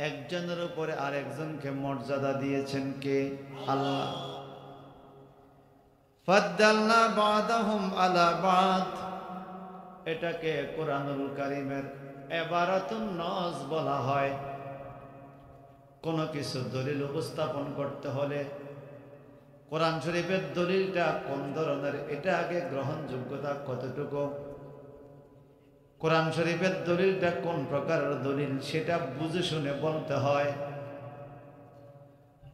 একজনের উপরে আরেকজনকে মর্যাদা দিয়েছেন কে? আল্লাহ। ফাদ্দালনা বাদাহুম আলা বাদ, এটাকে কোরআনুল কারীমের ইবারাতুন নাস বলা হয়। কোনো কিছু দলিল উপস্থাপন করতে হলে কোরআন শরীফের দলিলটা কোন ধরনের, এটা আগে গ্রহণযোগ্যতা কতটুকু, কোরআন শরীফের দলিলটা কোন প্রকারের দলিল, সেটা বুঝে শুনে বলতে হয়।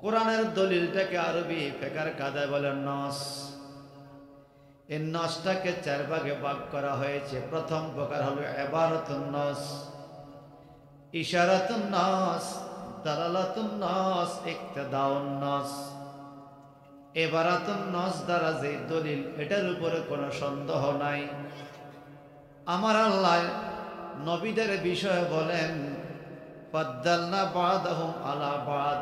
কোরআনের দলিলটাকে আরবি ফিকহের কায়দায় বলে নস। এই নসটাকে 4 ভাগে ভাগ করা হয়েছে। প্রথম প্রকার হলো ইবারাতুন নস, ইশারাতুন নস, দালালাতুন নস, ইক্তিদাউন নস। ইবারাতুন নস দ্বারা যে দলিল, এটার উপরে কোনো সন্দেহ নাই। আমার আল্লাহ নবীদের বিষয়ে বলেন ফাদ্দালনা বাদাহুম আলা বাদ,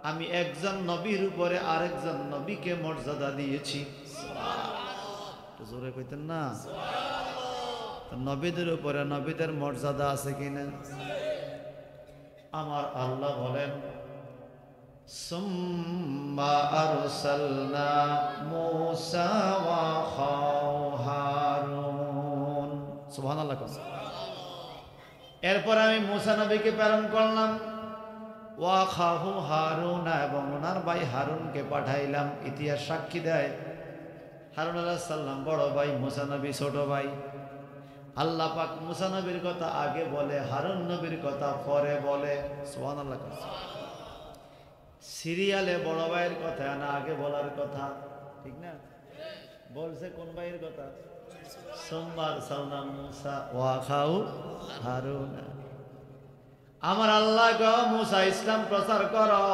আমি একজন নবীর উপরে আরেকজন নবীকে মর্যাদা দিয়েছি। জোরে কইতেন না? নবীদের উপরে নবীদের মর্যাদা আছে কিনা? আমার আল্লাহ বলেন সুম্মা আরসালনা মূসা ওয়া হারুন, সুবহানাল্লাহ। এরপর আমি মূসা নবীকে প্রেরণ করলাম, ওয়া খাহু হারুন, এবং ওনার ভাই হারুনকে পাঠাইলাম। ইতিহাস সাক্ষী দেয় হারুন আলাইহিস সালাম বড় ভাই, মূসা নবী ছোট ভাই। আল্লাহ পাক মূসা নবীর কথা আগে বলে, হারুন নবীর কথা পরে বলে। সুবহানাল্লাহ। সিরিয়ালে বড় ভাইয়ের কথা না আগে বলার কথা, ঠিক না? বলছে কোন ভাইয়ের কথা? সোমবার সালনাম মূসা ওয়া খাউ হারুন। আমার আল্লাহ গো মূসা ইসলাম প্রচার করো।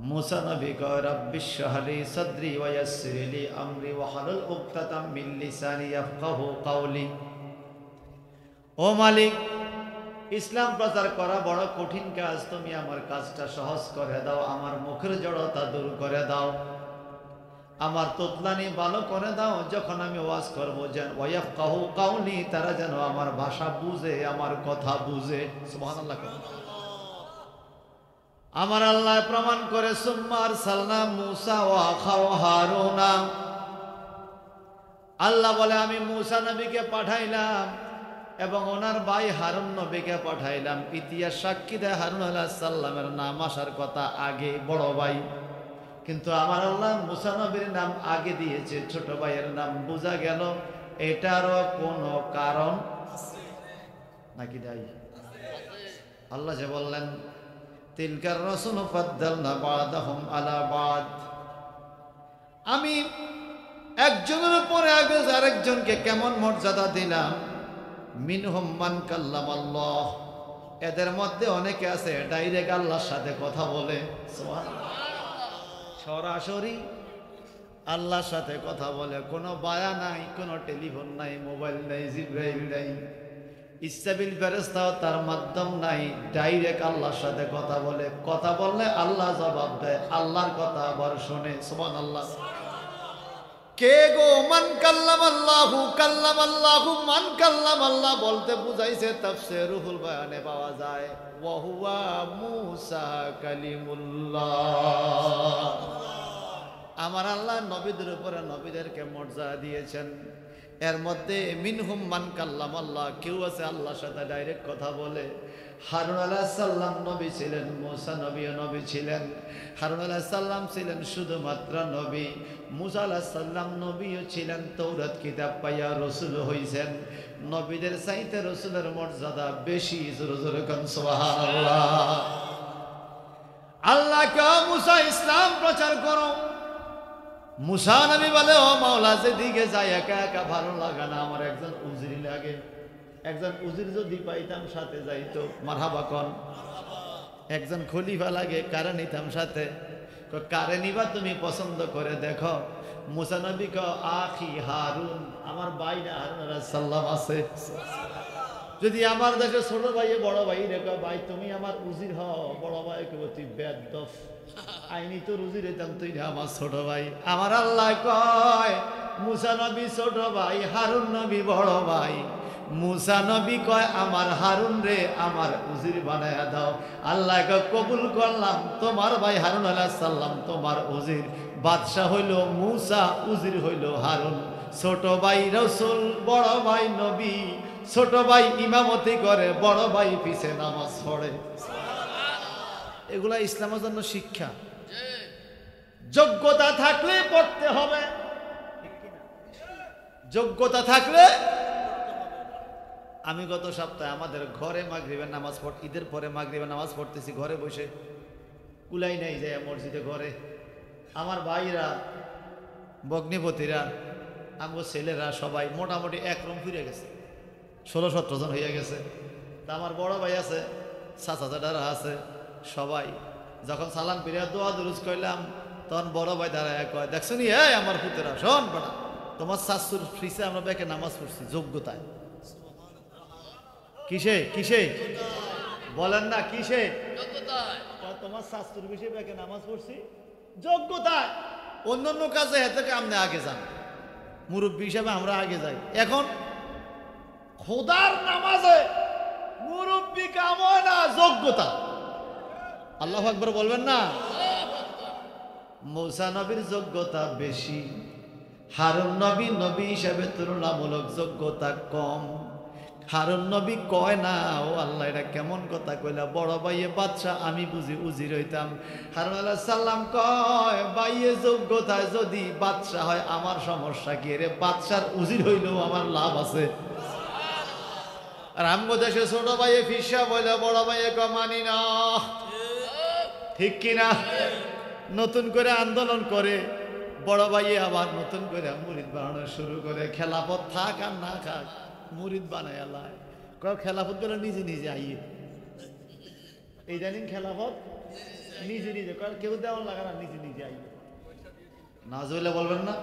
মূসা নবী কয় রাব্বিশ শরহ লি সাদরি ওয়া ইয়াসসির লি আমরি ওয়াহলুল উকতাতাম মিন লিসানি ইয়াফকাহু কাওলি। ও মালিক, ইসলাম প্রচার করা বড় কঠিন কাজ, তুমি আমার কাজটা সহজ করে দাও, আমার মুখের জড়তা দূর করে দাও, আমার তোতলানি ভালো করে দাও। যখন আমি ওয়াজ করবো যেন ওয়াফকাহু কাওলি, তারা যেন আমার ভাষা বুঝে, আমার কথা বুঝে। সুবহানাল্লাহ। আমার আল্লাহ প্রমাণ করে সুম্মা আরসালনা মূসা ওয়া খাহু হারুনা। আল্লাহ বলে আমি মূসা নবীকে পাঠাইলাম এবং ওনার ভাই হারুন নবীকে পাঠাইলাম। ইতিহাস সাক্ষী দেয় হারুন আলাইহিস সালামের নাম আসার কথা আগে, বড় ভাই, কিন্তু আমার আল্লাহ মূসা নবীর নাম আগে দিয়েছে, ছোট ভাইয়ের নাম। বোঝা গেল এটারও কোনো কারণ নাকি নাই? আল্লাহ যে বললেন তিলকার রাসূল ফাদ্দালনা বাদাহুম আলা বাদ, আমি একজনের উপরে আরেকজনকে কেমন মর্যাদা দিলাম। মিনহুম মান কাল্লামাল্লাহ, এদের মধ্যে অনেকে আছে ডাইরেক্ট আল্লাহর সাথে কথা বলে। সুবহানাল্লাহ। সরাসরি আল্লাহর সাথে কথা বলে, কোনো বায়া নাই, কোনো টেলিফোন নাই, মোবাইল নাই, জিব্রাইল নাই, ইসরাফিল ফেরেশতাও তার মাধ্যম নাই, ডাইরেক্ট আল্লাহর সাথে কথা বলে। কথা বললে আল্লাহ জবাব দেয়, আল্লাহর কথা আবার শোনে। সুবহানাল্লাহ। কে গো? মান কাল্লামাল্লাহু, কাল্লামাল্লাহু মান কাল্লামাল্লাহ বলতে বুঝাইছে তাফসীর রুহুল বয়ানে পাওয়া যায়, ওয়া হুয়া মূসা কালিমুল্লাহ। আমার আল্লাহ নবীদের উপরে নবীদেরকে মর্যাদা দিয়েছেন। এর মধ্যে মিনহুম মান কাল্লামাল্লাহ, কেউ আছে আল্লাহর সাথে ডাইরেক্ট কথা বলে। হারুন আলাইহিস সালাম নবী ছিলেন, মূসা নবীও নবী ছিলেন। হারুন আলাইহিস সালাম ছিলেন শুধুমাত্র নবী, মূসা আলাইহিস সালাম নবীও ছিলেন, তাওরাত কিতাব পাইয়া রাসূল হইছেন। নবীদের চাইতে রাসূলের মর্যাদা বেশি। জোরে জোরে কোন সুবহানাল্লাহ। আল্লাহ কে মূসা ইসলাম প্রচার করো। মূসা নবী বলে ও মাওলা, যেদিকে যাই একা একা ভালো লাগে না, আমার একজন উজির লাগে। একজন উজির যদি পাইতাম সাথে যাইতো। মারহাবা কোন। একজন খলিফা লাগে, কারে নিতাম সাথে। কারে নিবা তুমি পছন্দ করে দেখো। মূসা নবী ক আখি হারুন, আমার ভাই না হারুন আলাইহিস সালাম আছে। যদি আমার দেশে ছোট ভাই বড় ভাই রেখো, ভাই তুমি আমার উজির হও, বড় ভাই কেব তুই বেদফ, আইনি তো রুজির হইতাম, তুই আমার ছোট ভাই। আমার আল্লাহ কয় মূসা নবী ছোট ভাই, হারুন নবী বড় ভাই। মুসা নবী কয় আমার হারুন রে আমার উজির বানায়া দাও। আল্লাহ কয় কবুল করলাম, তোমার ভাই হারুন আলাইহিস সালাম তোমার উজির। বাদশা হইল মুসা, উজির হইল হারুন। ছোট ভাই রাসূল, বড় ভাই নবী। ছোট ভাই ইমামতি করে, বড় ভাই পিছে নামাজ পড়ে। এগুলা ইসলামের জন্য শিক্ষা। যোগ্যতা থাকলে পড়তে হবে, যোগ্যতা থাকলে। আমি গত সপ্তাহে আমাদের ঘরে মাগরিবের নামাজ পড়, ঈদের পরে মাগরিবের নামাজ পড়তেছি ঘরে বসে, কুলাই নাই যায় মসজিদে ঘরে। আমার ভাইরা, ভগ্নিপতিরা, আমার ছেলেরা সবাই মোটামুটি একরকম ফিরে গেছে, 16-17 জন হয়ে গেছে। তা আমার বড় ভাই আছে, চাচাচারা আছে, সবাই যখন সালাম ফিরিয়া দোয়া দুরুজ কইলাম, তখন বড় ভাই দাঁড়ায় কয়, দেখছো নি এই আমার পুতেরা, শোন বড়া, তোমার শাশুর ফ্রিসে আমরা ব্যাকে নামাজ পড়ছি যোগ্যতায়। কিসে কিসে বলেন না, কিসে? তোমার শাশুর বিষয়ে ব্যাকে নামাজ পড়ছি যোগ্যতায়। অন্যান্য কাজে এত আপনি আগে যান, মুরব্বী হিসাবে আমরা আগে যাই। এখন খোদার নামাজে মুরব্বী কাম হয় না, যোগ্যতা। আল্লাহু আকবার বলবেন না? মূসা নবীর যোগ্যতা বেশি, হারুন নবী নবী হিসাবে তুলনামূলক যোগ্যতা কম। হারুন নবী কয় না, ও আল্লাহ এটা কেমন কথা কইলা, বড় ভাইয়ে বাদশা আমি বুঝি উজির হইতাম। হারুন আলাইহিস সালাম কয়, ভাইয়ে যোগ্যতায় যদি বাদশা হয় আমার সমস্যা কি রে, বাদশার উজির হইলেও আমার লাভ আছে। আর আমগো দেশে ছোট ভাইয়ে ফিসা বলে, বড় ভাইয়ে ক মানি না, ঠিক কিনা? নতুন করে আন্দোলন করে, বড় ভাইয়ে আবার নতুন করে মুরিদ বানানো শুরু করে। খেলাফত থাক আর না থাক, মুরিদ বানায় আল্লাহ। খেলাফত করে নিজে নিজে আইয়ে, এই জানিন খেলাফত নিজে নিজে, কেউ দেওয়ার লাগে না, নিজে নিজে আইয়ে। নাউজুবিল্লাহ বলবেন না?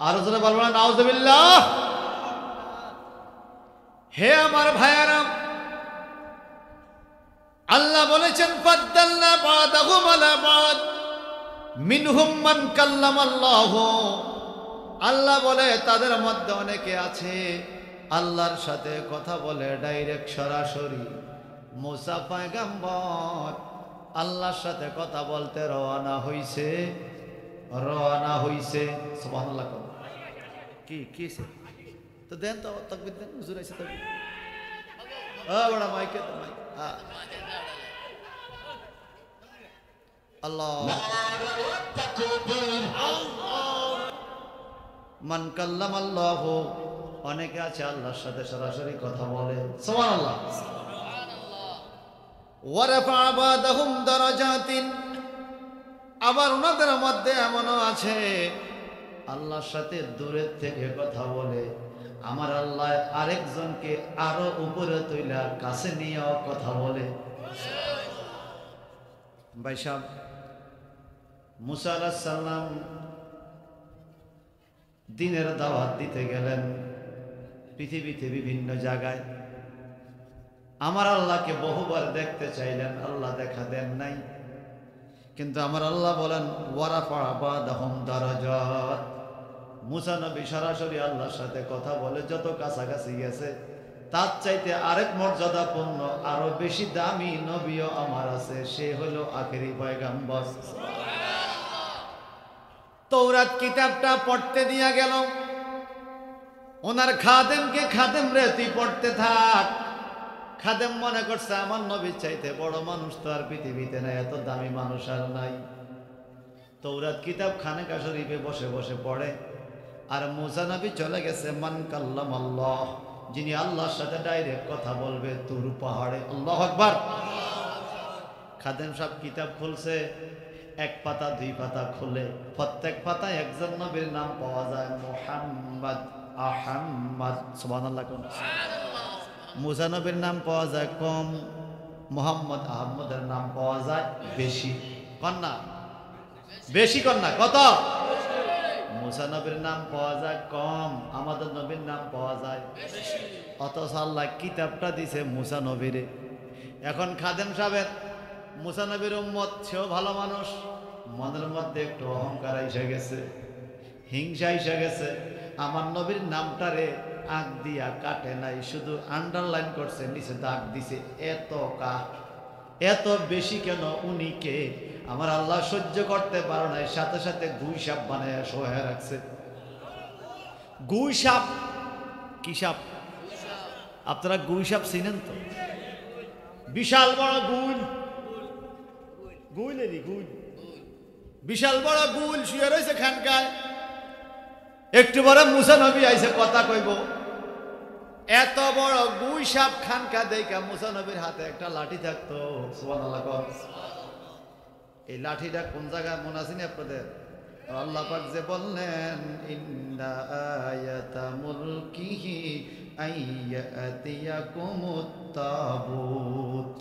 আরো জোরে বলবেন না নাউজুবিল্লাহ? হে আমার ভাইয়ারা, আল্লাহ বলেছেন ফাদ্দালনা বাদাহুম আলা বাদ মিনহুম মান কাল্লামাল্লাহু। আল্লাহ বলে তাদের মধ্যে অনেকে আছে আল্লাহর সাথে কথা বলে ডাইরেক্ট, সরাসরি। মুসা পয়গম্বর আল্লাহর সাথে কথা বলতে রওনা হইছে, রওনা হইছে। সুবহানাল্লাহ। কি কিছে তো দেন তো তাকবীর দেন, হুজুর আইছে তাকবীর। বড় মাইকে তো মাইক। আল্লাহ মান কাল্লামাল্লাহু, অনেকে আছে আল্লাহর সাথে সরাসরি কথা বলে। সুবহানাল্লাহ। ওয়া রাফা বাদাহুম দারাজাতিন, আবার ওনাদের মধ্যে এমনও আছে আল্লাহর সাথে দূরের থেকে কথা বলে, আমার আল্লাহ আরেকজনকে আরো উপরে তুইলা কাছে নিয়েও কথা বলে। ভাই সাহেব, মুসা আলাইহিস সালাম দিনের দাওয়াত দিতে গেলেন পৃথিবীতে বিভিন্ন জায়গায়। আমার আল্লাহকে বহুবার দেখতে চাইলেন, আল্লাহ দেখা দেন নাই। কিন্তু আমার আল্লাহ বলেন ওয়ারাফা বাদাহুম দারাজাত, মুসা নবী সরাসরি আল্লাহর সাথে কথা বলে, যত কাছাকাছি গেছে তার চাইতে আরেক মর্যাদাপূর্ণ আরো বেশি দামি নবীও আমার আছে, সে হলো আখেরি পয়গম্বর। তৌরাত কিতাবটা পড়তে দিয়া গেল, ওনার খাদেমকে, খাদেম রে তুই পড়তে থাক। খাদেম মনে করছে আমার নবীর চাইতে বড় মানুষ তো আর পৃথিবীতে নাই, এত দামি মানুষ আর নাই। তৌরাত কিতাব খানেকা শরীফে বসে বসে পড়ে। আর মুসা নবী চলে গেছে মান কাল্লামাল্লাহ, যিনি আল্লাহর সাথে ডাইরেক্ট কথা বলবে, তুর পাহাড়ে। আল্লাহু আকবার। খাদেম সব কিতাব খুলছে, এক পাতা দুই পাতা খুলে প্রত্যেক পাতায় একজন নবীর নাম পাওয়া যায়, মুহাম্মদ, আহম্মদ। সুবহানাল্লাহ। মুসা নবীর নাম পাওয়া যায় কম, মুহাম্মদ আহমদের নাম পাওয়া যায় বেশি। কন্যা বেশি, কন্যা কত? মুসা নবীর নাম পাওয়া যায় কম, আমাদের নবীর নাম পাওয়া যায় বেশি। অথচ আল্লাহ কিতাবটা দিছে মুসা নবীরে। এখন খাদেম সাহেবের মুসা নবীর উম্মত, সেও ভালো মানুষ, মনের মধ্যে একটু অহংকার এসে গেছে, হিংসা এসে গেছে। আমার নবীর নামটারে আগ দিয়া কাটে নাই, শুধু আন্ডারলাইন করছে, নিচে দাগ দিছে। এত বেশি কেন? উনি কে? আমার আল্লাহ সহ্য করতে পারো নাই, সাথে সাথে গুই সাপ বানায় শোয়া রাখছে। গুই সাপ কি সাপ? আপনারা গুই সাপ চিনেন তো? বিশাল বড় গুল, গুইলেরই গুল, বিশাল বড় গুল শুয়ে রয়েছে খানকায়। একটু বড় মুসা নবী আইসে কথা কইব, এত বড় গুই সাপ খানকা দেখা মুসা নবীর হাতে একটা লাঠি থাকতো। সুবহানাল্লাহ। এই লাঠিটা কোন জায়গায় মনে আছে না আপনাদের? আল্লাহ পাক যে বললেন, ইন্না আয়াতা মুলকিহি আইয়াতিয়াকুমুত তাবুত।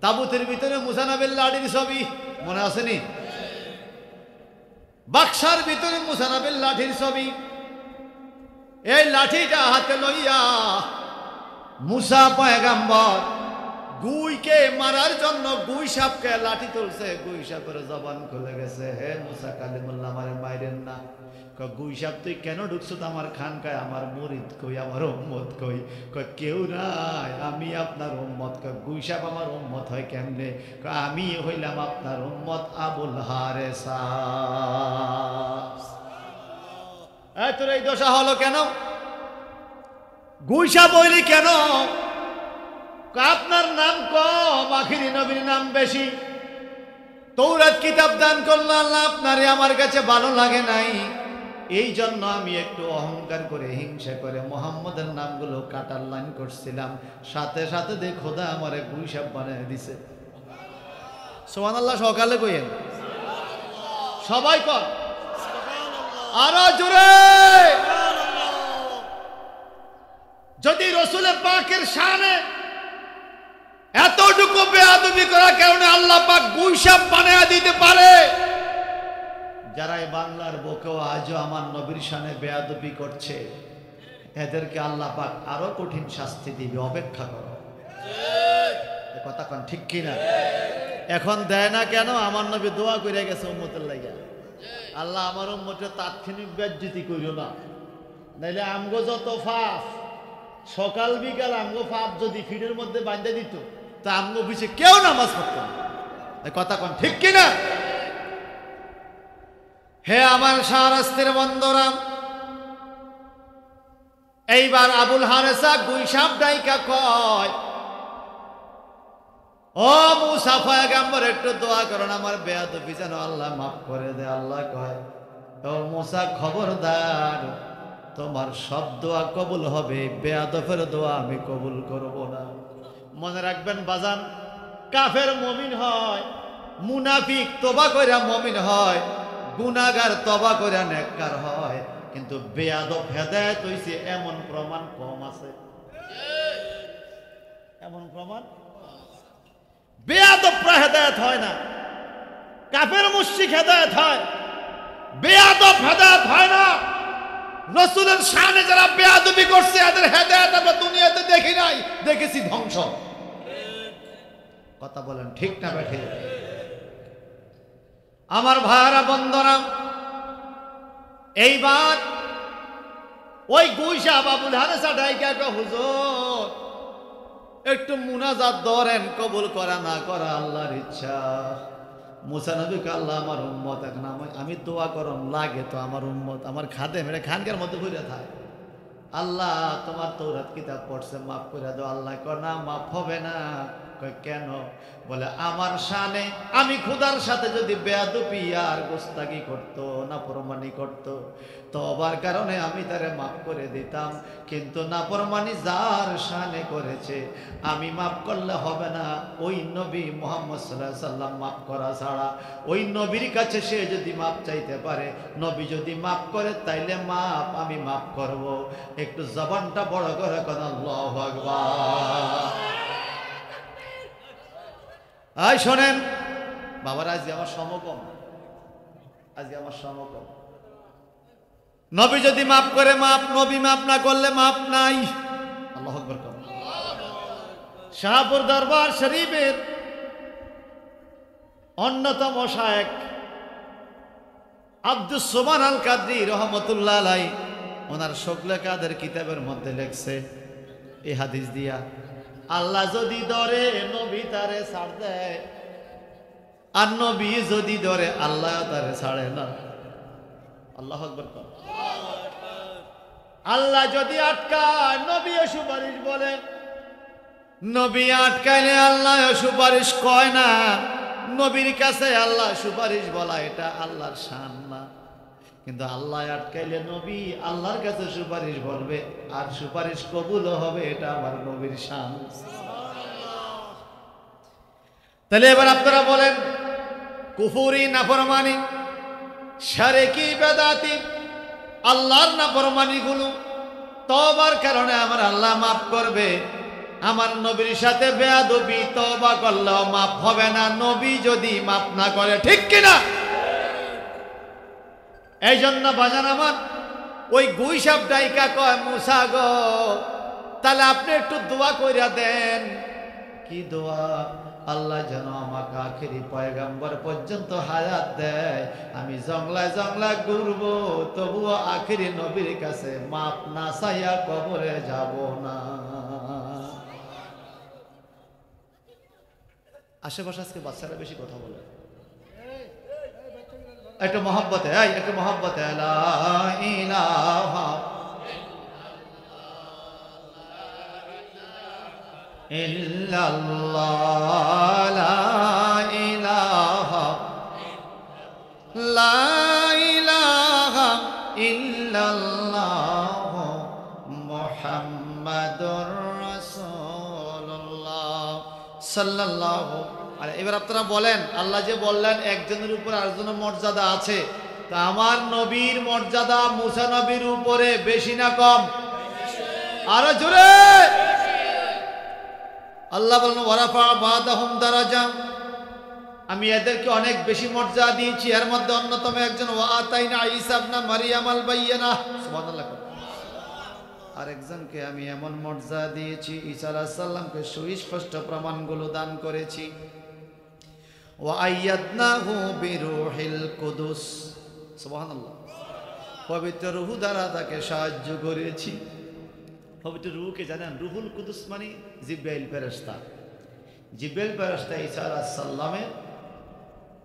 তাবুতের ভিতরে মুসা নবীর লাঠির ছবি মনে আসেনি? বাক্সার ভিতরে মুসা নবীর লাঠির ছবি। এই লাঠিটা হাতে লইয়া মুসা পয়গাম্বর গুইকে মারার জন্য গুই সাপকে লাঠি তুলছে। গুই সাপের জবান খুলে গেছে, হে মুসা কালিমুল্লাহ আমারে মাইরেন না। গুই সাপ তুই কেন ঢুকছো তো আমার খানকায়? আমার মুরিদ কই, আমার উম্মত কই? কেউ নাই, আমি আপনার উম্মত। গুই সাপ আমার উম্মত হয় কেমনে? আমি হইলাম আপনার উম্মত আবুল হারেসা। তোর এই দশা হলো কেন? গুই সাপ হইলি কেন? আপনার নাম কম, আখিরি নবীর নাম বেশি। তৌরাত কিতাব দান করলো আল্লাহ আপনারে, আমার কাছে ভালো লাগে নাই, এই জন্য আমি একটু অহংকার করে হিংসা করে মুহাম্মদের নামগুলো কাটার লাইন করছিলাম। সাথে সাথে দেখ খোদা আমারে গুই সাপ বানিয়ে দিছে। সুবহানাল্লাহ। সকালে কইেন সবাই কর, আরো জোরে। যদি রসুলের পাকের শানে এতটুকু বেয়াদবি করার কারণে আল্লাহ পাক গুই সাপ বানিয়ে দিতে পারে, যারা এই বাংলার বুকেও আজও আমার নবীর শানে বেয়াদবি করছে, এদেরকে আল্লাহ পাক আরো কঠিন শাস্তি দিবে, অপেক্ষা করো। কথা কোন ঠিক কিনা? এখন দেয় না কেন? আমার নবী দোয়া করে গেছে উম্মতের লাগা, আল্লাহ আমার উম্মতের তাৎক্ষণিক বেজ্জতি কইরো না, নাইলে আমগো যত ফাফ সকাল বিকাল আমগো ফাফ যদি ফিডের মধ্যে বাঁধে দিত, তা আমগো পিছে কেউ নামাজ পড়তো না। কথা কোন ঠিক কিনা? হে আমার শাহরাস্তের বন্দরা, এইবার আবুল হারেসা গুই সাপ ডাইকা কয়, ও মুসা পয়গম্বর একটু দোয়া করুন, আমার বেয়াদবি যেন আল্লাহ মাফ করে দে। আল্লাহ কয়, ও মুসা খবরদার, তোমার সব দোয়া কবুল হবে, বেয়াদবের দোয়া আমি কবুল করব না। মনে রাখবেন বাজান, কাফের মুমিন হয়, মুনাফিক তওবা কইরা মুমিন হয়, গুনাহগার তওবা কইরা নেককার হয়, কিন্তু বেয়াদব হেদায়েত হইছে এমন প্রমাণ কম আছে। এমন প্রমাণ বেয়াদব হেদায়েত হয় না, কাফের মুশরিক হেদায়েত হয়, বেয়াদব হেদায়েত হয় না। রাসূলের শানে যারা বেয়াদবি করছে এদের হেদায়েত আমরা দুনিয়াতে দেখি নাই, দেখেছি ধ্বংস। কথা বলেন ঠিক না বেঠে? আমার ভাইরা বন্ধুরা, এইবার ওই গুই সাপ আবুল হারেসা ডাইকা কয়, হুজুর একটু মুনাজাত ধরেন, কবুল করা না করা আল্লাহর ইচ্ছা। মুসা নবীকে আল্লাহ আমার উম্মত, এখন আমি দোয়া করম লাগে তো আমার উম্মত, আমার খাদেম, এটা খানকার মধ্যে ঘুরে থাকে। আল্লাহ তোমার তৌরাত কিতাব পড়ছে, মাফ করে দাও। আল্লাহ কয় না, মাফ হবে না। কয় কেন? বলে আমার শানে আমি খোদার সাথে যদি বেয়াদবি আর গোস্তাকি করতো, নাফরমানি করতো, তওবার কারণে আমি তারে মাফ করে দিতাম, কিন্তু নাফরমানি যার শানে করেছে আমি মাফ করলে হবে না। ওই নবী মুহাম্মদ সাল্লাল্লাহু আলাইহি সাল্লাম মাফ করা ছাড়া, ওই নবীর কাছে সে যদি মাফ চাইতে পারে, নবী যদি মাফ করে তাইলে মাফ আমি মাফ করব। একটু জবানটা বড় করে কথা আল্লাহু আকবার। আই শোনেন বাবার, আজকে আমার সমকম, আজকে আমার সমকম। নবী যদি মাফ করে মাফ, নবী মাফ না করলে মাফ নাই। আল্লাহু আকবার। শাহপুর দরবার শরীফের অন্যতম শায়েখ আব্দুস সোবহান আল কাদরি রহমতুল্লাহ আলাইহি, ওনার শোকলে কাদের কিতাবের মধ্যে লেখছে এই হাদিস দিয়া, আল্লাহ যদি ধরে নবী তারে ছাড় দেয়, আর নবী যদি ধরে আল্লাহ তারে ছাড়ে না। আল্লাহু আকবার। আল্লাহ যদি আটকায় নবী সুপারিশ বলে, নবী আটকাইলে আল্লাহ সুপারিশ কয় না। নবীর কাছে আল্লাহ সুপারিশ বলা এটা আল্লাহর শান না, কিন্তু আল্লাহ আটকাইলে নবী আল্লাহর কাছে সুপারিশ বলবে আর সুপারিশ কবুল হবে, এটা আমার নবীর শান। তাহলে এবার আপনারা বলেন, কুফুরি নাফরমানি, শিরকি বেদাতি, আল্লাহর নাফরমানি গুলো তওবার কারণে আমার আল্লাহ মাফ করবে, আমার নবীর সাথে বেয়াদবি তওবা করলেও মাফ হবে না নবী যদি মাফ না করে, ঠিক কিনা? এই জন্য বাজান আমার ওই গুইসাব ডাইকা কয়, মুসা গো তাহলে আপনি একটু দোয়া কইরা দেন। কি দোয়া? আল্লাহ যেন আমাকে আখেরি পয়গম্বর পর্যন্ত হায়াত দেয়, আমি জংলায় জংলায় ঘুরবো তবুও আখেরি নবীর কাছে মাপ না চাইয়া কবরে যাব না। আশেপাশে আজকে বাচ্চারা বেশি কথা বলে, একটু মহব্বতে, একটু মহব্বতে, লা ইলাহা ইল্লাল্লাহ, লা ইলাহা, লা ইলাহা ইল্লাল্লাহ মুহাম্মাদুর রাসূলুল্লাহ সাল্লাল্লাহু আলাইহি। এবার আপনারা বলেন, আল্লাহ যে বললেন একজনের উপর আরেকজনের মর্যাদা আছে, তা আমার নবীর মর্যাদা মুসা নবীর উপরে বেশি না কম? আরো জোরে। আল্লাহ বলেন, ওয়ারাফা বাদাহুম দারাজা, আমি এদেরকে অনেক বেশি মর্যাদা দিয়েছি। এর মধ্যে অন্যতম একজন, ওয়া আতাইনা ঈসা ইবনে মারইয়াম আল বাইয়িনাহ, সুবহানাল্লাহ। আরেকজনকে আমি এমন মর্যাদা দিয়েছি, ঈসা আলাইহিস সালামকে সুস্পষ্ট প্রমাণগুলো দান করেছি। ওয়া আইয়াদনাহু বিরূহিল কুদুস, সুবহানাল্লাহ। পবিত্র রূহ দ্বারা তাকে সাহায্য করেছি। পবিত্র রূহকে জানেন? রুহুল কুদুস মানে জিব্রাইল ফেরেশতা। জিব্রাইল ফেরেশতা ঈসা আলাইহিস সালামের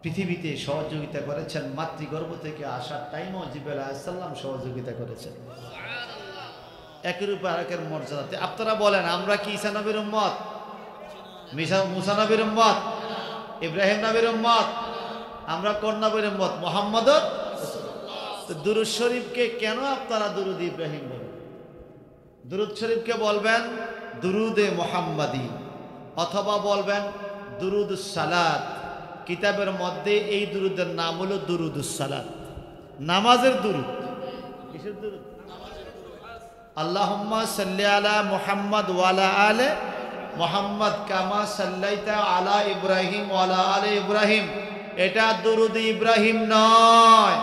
পৃথিবীতে সহযোগিতা করেছেন, মাতৃগর্ভ থেকে আসার টাইমও জিব্রাইল আলাইহিস সালাম সহযোগিতা করেছেন। একের উপর আরেকের মর্যাদাতে। আপনারা বলেন, আমরা কি ঈসা নবীর উম্মত, মুসা নবীর উম্মত, ইব্রাহিম নবীর উম্মত? আমরা কোন নবীর উম্মত? মুহাম্মদুর রাসূলুল্লাহ। দুরূদ শরীফকে কেন আপনারা দুরূদ ইব্রাহিম বলেন? দুরূদ শরীফকে বলবেন দুরুদে মুহাম্মাদি, অথবা বলবেন দুরুদুস সালাত। কিতাবের মধ্যে এই দুরুদের নাম হলো দুরুদুস সালাত, নামাজের দুরুদ। কিসের দুরুদ? আল্লাহুম্মা সাল্লি আলা মুহাম্মদ ওয়া আলা আলি মুহাম্মদ কামা সাল্লাইতা আলা ইব্রাহিম ওয়া আলা আলি ইব্রাহিম। এটা দুরুদ ইব্রাহিম নয়।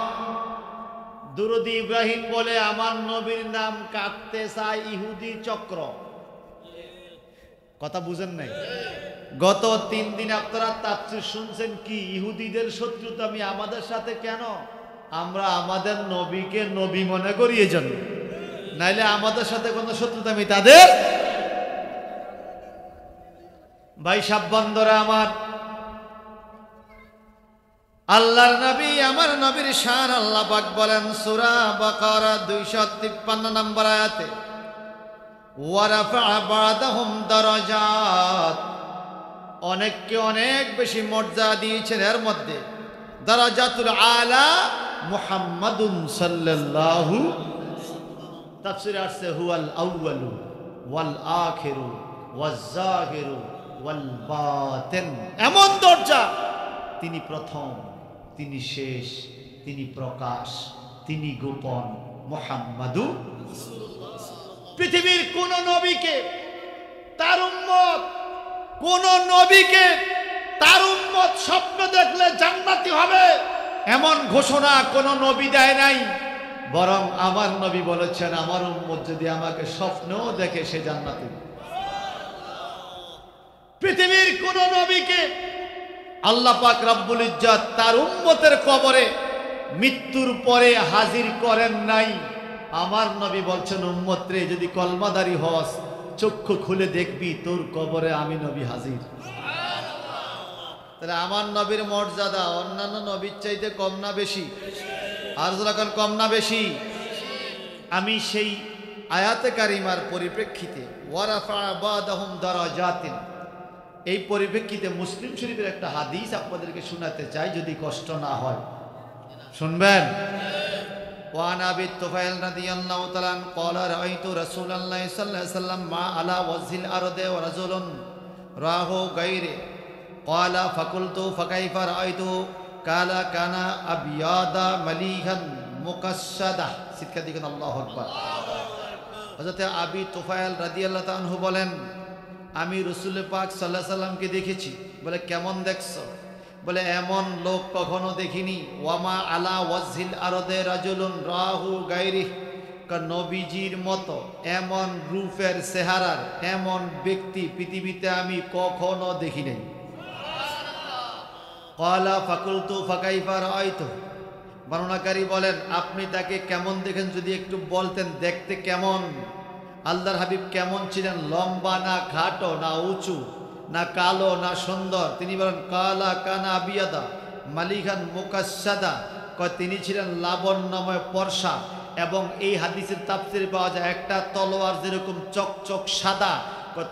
দুরুদ ইব্রাহিম বলে আমার নবীর নাম কাটতে চায় ইহুদি চক্র। কথা বুঝেন নাই? গত 3 দিন আপনারা তাফসীর শুনছেন, কি ইহুদিদের শত্রুতা আমি আমাদের সাথে কেন? আমরা আমাদের নবীকে নবী মনে করি এজন্য, নাইলে আমাদের সাথে কোনো শত্রুতা আমি তাদের। ভাই সাববন্ধরা আমার, আল্লাহর নবী আমার নবীর শান আল্লাহ পাক বলেন সূরা বাকারা 253 নম্বর আয়াতে, ওয়া রাফা বা'দাহুম দারাজাত, অনেককে অনেক বেশি মর্যাদা দিয়েছেন। এর মধ্যে দারাজাতুল আলা মুহাম্মাদুন সাল্লাল্লাহু, তাফসীরে আসছে হুয়াল আউয়ালু ওয়াল আখিরু ওয়াজ জাহিরু ওয়াল বাতিন। এমন দরজা, তিনি প্রথম, তিনি শেষ, তিনি প্রকাশ, তিনি গোপন, মুহাম্মাদুর রাসূলুল্লাহ। পৃথিবীর কোন নবীকে তার উম্মত, কোন নবীকে তার উম্মত স্বপ্ন দেখলে জান্নাতি হবে এমন ঘোষণা কোন নবী দেয় নাই। বরং আমার নবী বলেছেন, আমার উম্মত যদি আমাকে স্বপ্নও দেখে সে জান্নাতি। পৃথিবীর কোন নবীকে আল্লাহ পাক রব্বুল ইজ্জত তার উম্মতের কবরে মৃত্যুর পরে হাজির করেন নাই। আমার নবী বলছেন, উম্মত রে, যদি কলমাদারি হস, চক্ষু খুলে দেখবি তোর কবরে আমি নবী হাজির। তাহলে আমার নবীর মর্যাদা অন্যান্য নবীর চাইতে কম না বেশি? আর যখন কম না বেশি? আমি সেই আয়াতে কারিমার পরিপ্রেক্ষিতে ওয়ারাফা বাদাহুম দারাজাতিন, এই পরিপ্রেক্ষিতে মুসলিম শরীফের একটা হাদিস আপনাদেরকে শোনাতে চাই, যদি কষ্ট না হয় শুনবেন। وعن أبي الطفيل رضي الله تعالى عنه قال رأيت رسول الله صلى الله عليه وسلم ما على وجه الأرض ورجل رآه غيره قال فقلت فكيف رأيته قال كان أبيض مليحا مقشدا সিদকা দিকেন আল্লাহু আকবার। হযরত আবি তুফাইল রাদিয়াল্লাহু তাআলা আনহু বলেন, আমি রাসূল পাক সাল্লাল্লাহু আলাইহি সাল্লামকে দেখেছি। বলে কেমন দেখছো? বলে এমন লোক কখনো দেখিনি। ওয়ামা আলা ওয়াজহিল আরদে রাজুলুন রাহু গায়রি, নবীজির মতো এমন রূপের চেহারার এমন ব্যক্তি পৃথিবীতে আমি কখনো দেখি নাই। ক্বালা ফাকুলতু ফাকাইফা রাআইতু, বর্ণনাকারী বলেন, আপনি তাকে কেমন দেখেন যদি একটু বলতেন, দেখতে কেমন? আল্লাহর হাবিব কেমন ছিলেন? লম্বা না খাটো না উঁচু না কালো না সুন্দর? তিনি বলেন কালা কানা আবিয়াদা মালিকান মুকাশশাদা, তিনি ছিলেন লাবণ্যময় পরশা। এবং এই হাদিসের তাফসীরে পাওয়া যায় একটা তলোয়ার যেরকম চকচক সাদা,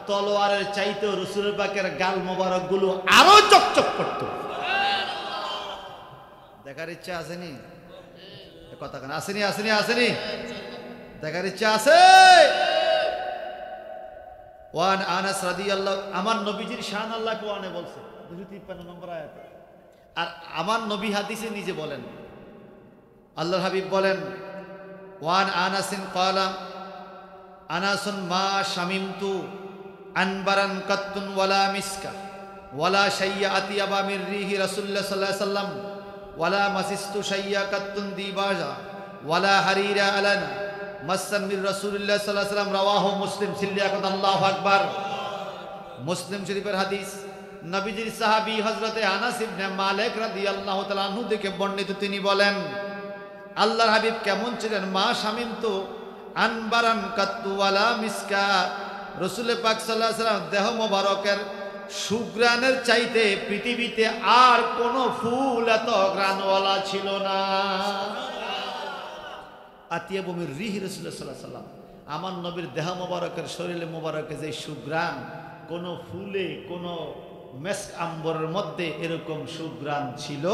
তলোয়ারের চাইতেও রাসূল পাকের গাল মোবারক গুলো আরো চকচক করত। দেখার ইচ্ছা আসেনি? কথা কেন আসেনি? আসেনি? আসেনি? দেখার ইচ্ছা আছে? ওয়ান আনাস রাদিয়াল্লাহু, আমার নবীজির শান আল্লাহ কোরআনে বলছে 253 নম্বর আয়াতে। আর আমার নবী হাদিসে নিজে বলেন, আল্লাহর হাবিব বলেন, ওয়ান আনাসিন ক্বালা আনাসুন মা শামিমতু আনবারান কাত্তুন ওয়ালা মিসকা ওয়ালা শাইয়া আতিয়াবা মির রিহি রাসূলুল্লাহ সাল্লাল্লাহু আলাইহি সাল্লাম ওয়ালা মাসিস্তু শাইয়া কাত্তুন দিবাজা ওয়ালা হারিরা আলানা মাসান মির রাসূলুল্লাহ সাল্লাল্লাহু আলাইহি সাল্লাম। রাওয়াহু মুসলিম। সিল্লিয়াকাত আল্লাহু আকবার। মুসলিম শরীফের হাদিস। নবীজির সাহাবী হযরতে আনাস ইবনে মালিক রাদিয়াল্লাহু তাআলা আনহু থেকে বর্ণিত, তিনি বলেন, আল্লাহর হাবিব কেমন ছিলেন? মা শামিমতু আনবারান কাত্তু ওয়ালা মিসকা, রাসূল পাক সাল্লাল্লাহু আলাইহি সাল্লাম দেহ মোবারকের সুঘ্রাণের চাইতে পৃথিবীতে আর কোন ফুল এত ঘ্রাণওয়ালা ছিল না। আতিয়াবু মির রিহি রাসূলুল্লাহ সাল্লাল্লাহু আলাইহি সাল্লাম, আমার নবীর দেহ মোবারকের শরীরে মোবারকে যে সুঘ্রাণ, কোন ফুলে কোন মেস্ক আম্বরের মধ্যে এরকম সুঘ্রাণ ছিল।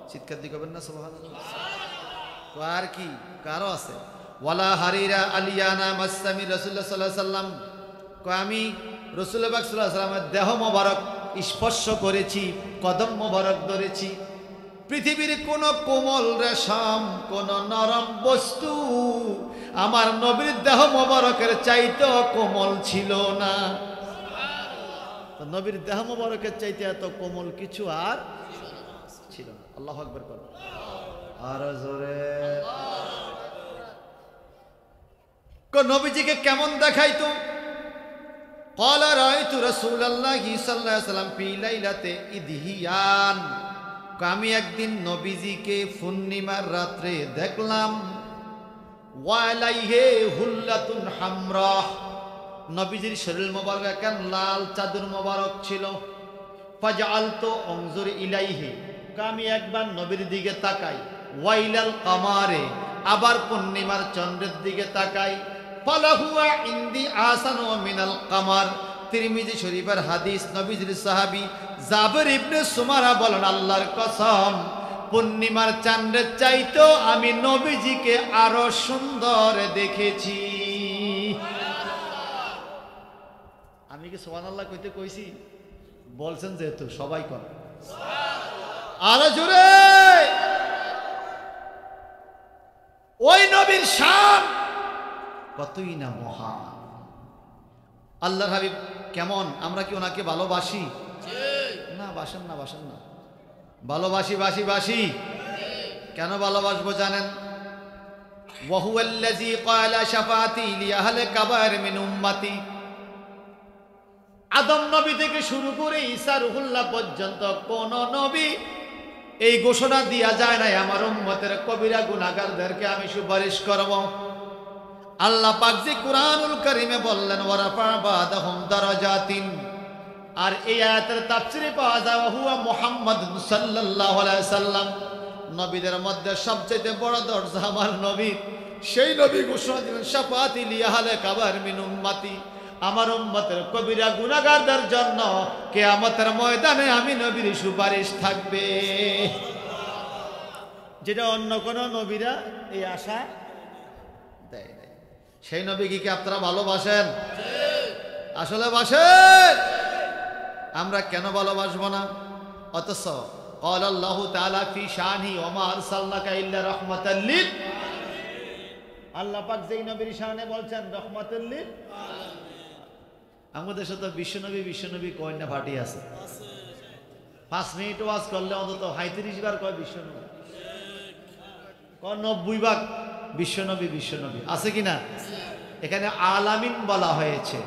চিৎকার দিয়ে করবেন না সুবহানাল্লাহ? তো আর কি কারো আছে? ওয়ালা হারিরা আলিয়ানা মাসামি রাসূলুল্লাহ সাল্লাল্লাহু আলাইহি সাল্লাম, আমি রাসূল পাক সাল্লাল্লাহু আলাইহি সাল্লামের দেহ মোবারক স্পর্শ করেছি, কদম মোবারক ধরেছি। পৃথিবীর কোন কোমল রেশম, কোন নরম বস্তু আমার নবীর দেহ মোবারকের চাইতেও কোমল ছিল না। নবীর দেহ মোবারকের চাইতে এত কোমল কিছু আর ছিল না। আল্লাহু আকবার করুন আর জোরে। নবীজিকে কেমন দেখাইতো? ক্বালা রাআইতু রাসূলুল্লাহি সাল্লাল্লাহু আলাইহি ওয়াসাল্লাম ফি লাইলাতি ইদহিয়ান, আমি একদিন নবীজিকে পূর্ণিমার রাত্রে দেখলাম। ওয়ালাইহি হুল্লাতুন হামরা, নবীজির শরীর মোবারক একখান লাল চাদর মোবারক ছিল। ফাজআলতু আনজুর ইলাইহি, আমি একবার নবীর দিকে তাকাই। ওয়াইলাল কামারে, আবার পূর্ণিমার চন্দ্রের দিকে তাকাই। ফালাহুয়া ইনদি আহসানু মিনাল কামার। তিরমিজি শরীফের হাদিস। নবীজির সাহাবী জাবের ইবনে সুমারা বলেন, আল্লাহর কসম, পূর্ণিমার চাঁদের চাইতো আমি নবীজিকে আরো সুন্দর দেখেছি। আমি কি সুবহানাল্লাহ কইতে কইছি? বলছেন যেহেতু সবাই কর আরো জোরে। ওই নবীর শান কতই না মহান। আল্লাহর হাবিব কেমন? আমরা কি ওনাকে ভালোবাসি? না, বাসেন না, বাসেন না। ভালোবাসি, বাসি, বাসি। কেন ভালোবাসবো জানেন? ওয়াহুয়াল্লাযী ক্বালা শাফাআতি লিআহলি কাবায়ের মিন উম্মতি। আদম নবী থেকে শুরু করে ঈসা রুহুল্লাহ পর্যন্ত কোন নবী এই ঘোষণা দিয়া যায় নাই আমার উম্মতের কবিরা গুনাহগারদেরকে আমি সুপারিশ করব। আল্লাহ পাক যে কুরআনুল কারীমে বললেন ওয়ারাফা বাদাহুম দারাজাতিন, আর এই আয়াতের তাফসীরে পাওয়া যায় হুয়া মুহাম্মদ সাল্লাল্লাহু আলাইহি সাল্লাম, নবীদের মধ্যে সবচেয়ে বড় দরজা আমার নবী। সেই নবী ঘোষণা দিলেন শাফাআতি লিআহলে কাবার মিন উম্মতি, আমার উম্মতের কবিরা গুনাহগারদের জন্য কিয়ামতের ময়দানে আমি নবীর সুপারিশ থাকবে, যেটা অন্য কোন নবীরা এই আশা দেয় নাই। সেই নবীকে কি আপনারা ভালোবাসেন? আসলে বাসেন? আমরা কেন ভালোবাসবো না? অথচ قال الله تعالى في شانه وما ارسلناك الا رحمة للعالمين, আল্লাহ পাক যেই নবীর শানে বলছেন রহমাতুল লিল আলামিন। আমাদের দেশে তো বিশ্বনবী কয় না ফাটি আছে। 5 মিনিট ওয়াজ করলে অন্তত 35 বার কয় বিশ্বনবী, কয় 90 বার বিশ্বনবী আছে কিনা? এখানে আলামিন বলা হয়েছে,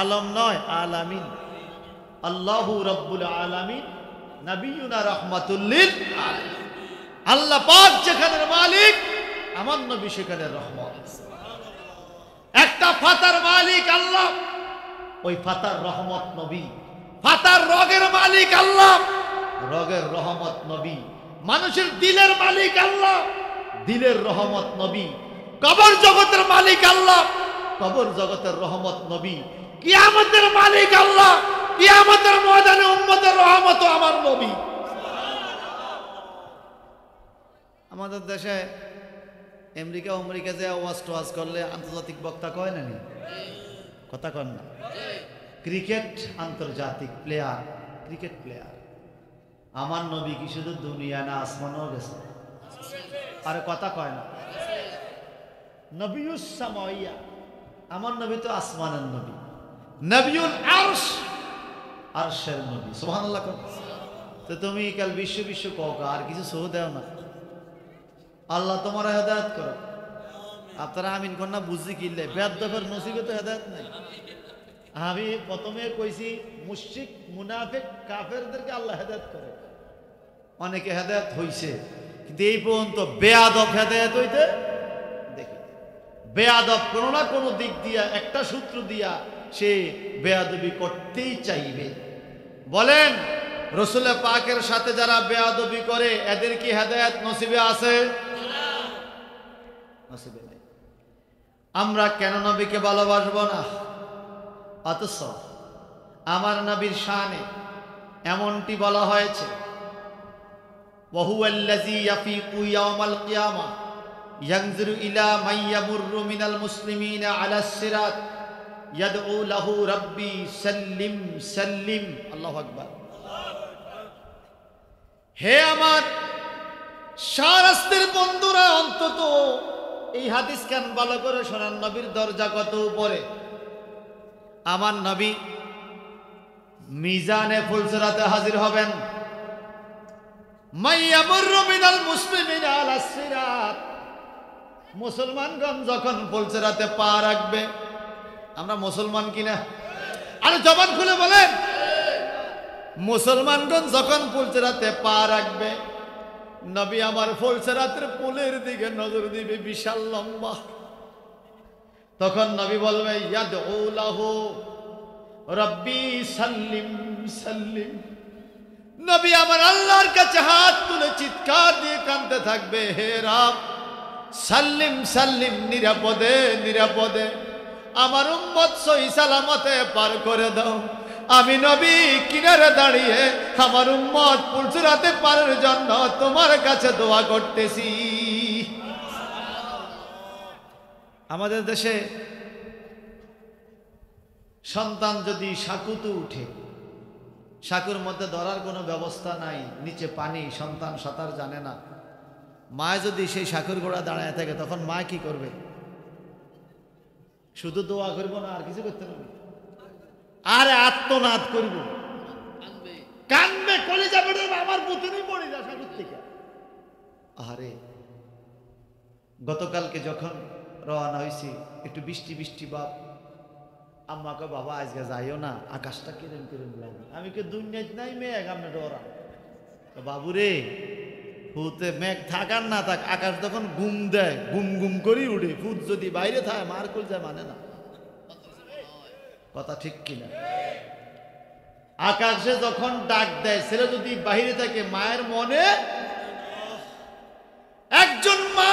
আলম নয় আলামিন। আল্লাহু রাব্বুল আলামিন নবিয়ুনা রাহমাতুল লিল আলামিন। আল্লাহ পাক যেখানের মালিক, আমার নবী সেখানে রহমত। একটা ফাতার মালিক আল্লাহ, ওই ফাতার রহমত নবী। ফাতার রোগের মালিক আল্লাহ, রোগের রহমত নবী। মানুষের দিলের মালিক আল্লাহ, দিলের রহমত নবী। কবর জগতের মালিক আল্লাহ, কবর জগতের রহমত নবী। কিয়ামতের মালিক আল্লাহ, কিয়ামতের ময়দানে উম্মতের রহমত আমার নবী। আমাদের দেশে আমেরিকা যে ওয়াজ করলে আন্তর্জাতিক বক্তা কয় না, কথা কন না। ক্রিকেট আন্তর্জাতিক প্লেয়ার, ক্রিকেট প্লেয়ার। আমার নবী কি শুধু দুনিয়া না আসমানও গেছে? আরে কথা কয় না। নবিউস সামাইয়া, আমার নবী তো আসমানের নবী। নবিউল আরশ, আরশের নবী। সুবহানাল্লাহ। তো তুমি কাল বিশ্ব কওকা আর কিছু সহ দেও না। আল্লাহ তোমার হেদায়েত করো। আপনারা আমিন কন্যা বুঝি কিনলে বেয়াদবের নসিবে তো হেদায়েত নাই। আমি প্রথমে কইছি মুশরিক মুনাফিক কাফেরদেরকে আল্লাহ হেদায়েত করে, অনেকে হেদায়েত হইছে, কিন্তু এই পর্যন্ত বেয়াদব হেদায়েত হইতে দেখি। বেয়াদব কোনো না কোনো দিক দিয়া, একটা সূত্র দিয়া সে বেয়াদবি করতেই চাইবে। বলেন রাসূল পাকের সাথে যারা বেয়াদবি করে এদের কি হেদায়েত নসিবে আছে? নসিবে নেই। আমরা কেন নবীকে ভালোবাসবো না? অথচ আমার নবীর শানে এমনটি বলা হয়েছে ওয়াহুয়াল্লাযী ইয়াফিকু ইয়াওমাল কিয়ামা ইয়ানজুরু ইলা মান ইয়ামুররু মিনাল মুসলিমিনা আলাস সিরাত ইয়াদউ লাহু রাব্বি সাল্লিম সাল্লিম। আল্লাহু আকবার। হে আমার শাহরাস্তের বন্ধুরা, অন্তত এই হাদিস কেন ভালো করে শোনান। নবীর দরজা কত উপরে। আমার নবী মিজানে ফুলসরাতে হাজির হবেন। মাইয়ামুররু মিনাল মুসলিমিনা আলাস সিরাত, মুসলমানগণ যখন ফুলসরাতে পা রাখবে। আমরা মুসলমান কিনা? আরে জবান খুলে বলেন। মুসলমানগণ যখন ফুলসরাতে পা রাখবে, নবী আমার ফুলসরাতের পুলের দিকে নজর দিবে, বিশাল লম্বা। তখন নবী বলবে ইয়াদউ লাহু রাব্বি সাল্লিম সাল্লিম। নবী আমার আল্লাহর কাছে হাত তুলে চিৎকার দিয়ে কাঁদতে থাকবে, হে রব সাল্লিম সাল্লিম, নিরাপদে নিরাপদে আমার উম্মত সহি সালামতে পার করে দাও। আমি নবী কিনারে দাঁড়িয়ে আমার উম্মত ফুলসরাতে পারের জন্য তোমার কাছে দোয়া করতেছি। আমাদের দেশে সন্তান যদি সাঁকুতে উঠে, সাঁকুর মধ্যে ধরার কোনো ব্যবস্থা নাই, নিচে পানি, সন্তান সাঁতার জানে না, মা যদি সেই সাঁকুর গোড়া দাঁড়ায় থাকে, তখন মা কি করবে? শুধু দোয়া করবো না, আর কিছু করতে পারবে? আরে আত্মনাদ করব, কানবে, কলিজা বেড়ে আমার পুতুলই পড়ে যা সাঁকুর থেকে। আরে গতকালকে যখন রওনা হয়েছি, একটু বৃষ্টি বৃষ্টি ভাব। আম্মাকে বাবা আজকে যাইও না, আকাশটা কিরম কিরম লাগে। আমি কে দুনিয়াত নাই মেয়ে, আপনি ডরা বাবুরে ফুতে মেঘ থাকার না থাক, আকাশ যখন গুম দেয় গুম গুম করেই উঠে, ফুট যদি বাইরে থাকে মার কুল যায় মানে না। কথা ঠিক কিনা? আকাশে যখন ডাক দেয় ছেলে যদি বাইরে থাকে মায়ের মনে, একজন মা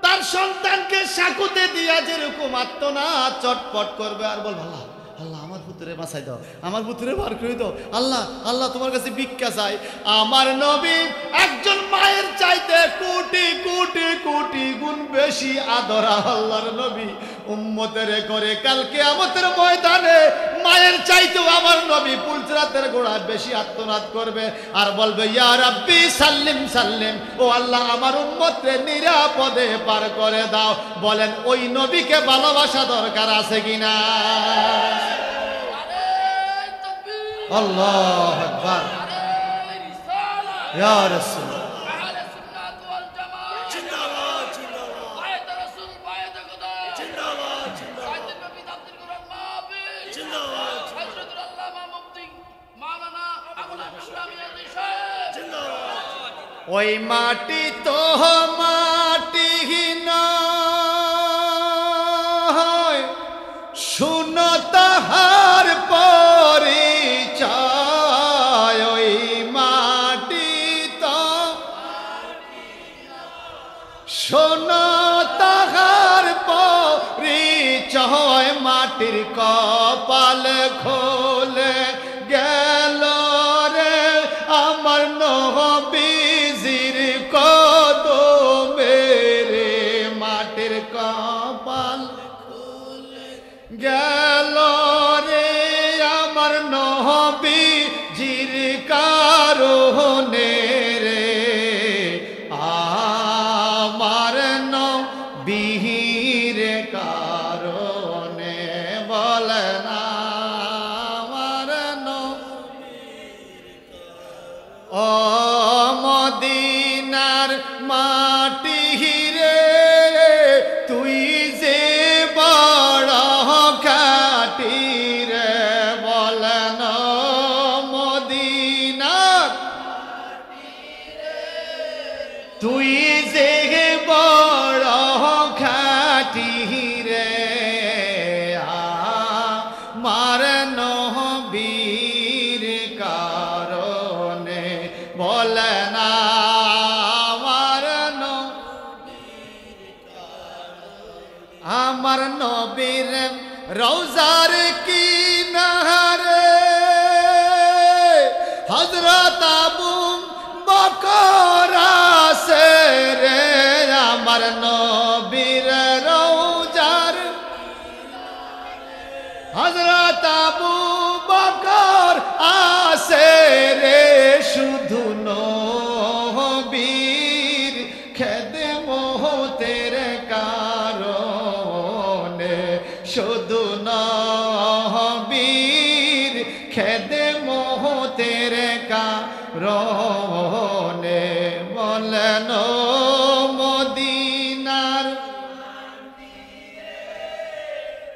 তার সন্তানকে সাকুতে দিয়া যেরকম আত্মনাদ চটপট করবে আর বলবে আল্লাহ আল্লাহ আমার পুত্রে বাঁচাই দাও, আমার পুত্রে বার করে দাও, আল্লাহ আল্লাহ তোমার কাছে ভিক্ষা চাই। আমার নবী একজন মায়ের চাইতে কোটি কোটি কোটি গুণ বেশি আদরা আল্লাহর নবী উম্মতের করে কাল কিয়ামতের ময়দানে মায়ের চাইতেও আমার নবী পুলসরাতের গোড়ায় বেশি আত্মনাদ করবে আর বলবে ইয়া রাব্বি সাল্লিম সাল্লিম, ও আল্লাহ আমার উম্মতকে নিরাপদে পার করে দাও। বলেন ওই নবীকে ভালোবাসা দরকার আছে কিনা? আল্লাহু আকবার, ইয়া রাসূল ওই মাটি তো মাটি নয়, শুনো তাহার পরিচয়। ওই মাটি তো শোনো তাহার পরিচয়। মাটির কপাল খোলে গেল রে আমার নবীজির কদমে রে। মাটির কপাল খোলে গেল রে আমার নবীজির কারণে রে। আমার নবীর কারণে বলে না আমার ও মদিনার মাটি রে তুই যে বড় খাটি রে। বলেন মদিনার তুই যে বড় খাটি রে। আমার নবীর কারণে বলেন আমার নবীর রওজার কিনারে হযরত আবু বকর আছে রে। আমার নবীর রওজার হযরত আবু বকর আছে রে। শুধু নবীর খেদমতের কারণে, শুধু নবীর খেদমতের কারণে বলেন মদিনার